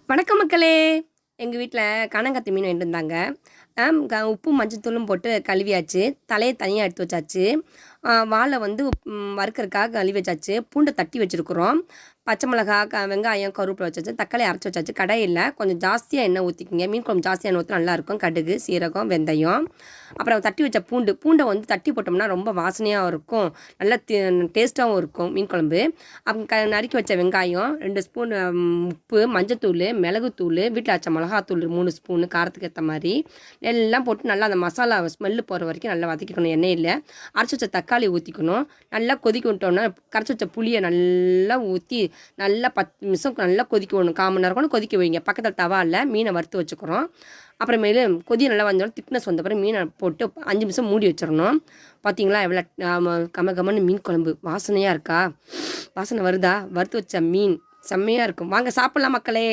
வணக்கம் மக்களே. எங்கள் வீட்டில் காணாங்கத்தி மீன் வாங்கிட்டு வந்தாங்க. உப்பும் மஞ்சத்தூளும் போட்டு கழுவியாச்சு. தலையை தனியாக எடுத்து வச்சாச்சு. வாழை வந்து வறுக்கிறதுக்காக கழுவி வச்சாச்சு. பூண்டை தட்டி வச்சுருக்குறோம். பச்சை மிளகா, வெங்காயம், கருவேப்பிலை வச்சாச்சு. தக்காளி அரைச்சி வச்சாச்சு. கடாயில் கொஞ்சம் ஜாஸ்தியாக எண்ணெய் ஊற்றிக்கிங்க. மீன் குழம்பு ஜாஸ்தியாக எண்ணெய் ஊற்றினா நல்லாயிருக்கும். கடுகு, சீரகம், வெந்தயம், அப்புறம் தட்டி வச்ச பூண்டை வந்து தட்டி போட்டோம்னா ரொம்ப வாசனையாகவும் இருக்கும், நல்லா டேஸ்ட்டாகவும் இருக்கும் மீன் குழம்பு. அப்புறம் நறுக்கி வச்ச வெங்காயம், 2 ஸ்பூன் உப்பு, மஞ்சத்தூள், மிளகுத்தூள், வீட்டில் அரைச்ச மிளகாத்தூள் 3 ஸ்பூனு காரத்துக்கு ஏற்ற மாதிரி எல்லாம் போட்டு நல்லா அந்த மசாலா ஸ்மெல்லு போகிற வரைக்கும் நல்லா வதக்கிக்கணும். எண்ணெயில் அரைச்சி வச்ச தக்காளி ஊற்றிக்கணும். நல்லா கொதிக்க விட்டோம்னா கரைச்சி வச்ச புளியை நல்லா ஊற்றி நல்லா 10 நிமிஷம் நல்லா கொதிக்க விடணும். 1/4 மணி நேரம் கூட கொதிக்க வைங்க. பக்கத்தில் தவாவில் மீனை வறுத்து வச்சுக்கிறோம். அப்புறமேலு கொதி நல்லா வந்தோடனே திக்னஸ் வந்த பிறகு மீனை போட்டு 5 நிமிஷம் மூடி வச்சிடணும். பார்த்தீங்களா எவ்வளோ கமன்னு மீன் குழம்பு வாசனையாக இருக்கா? வாசனை வருதா? வறுத்து வச்ச மீன் செம்மையாக இருக்கும். வாங்க சாப்பிட்லாம் மக்களே.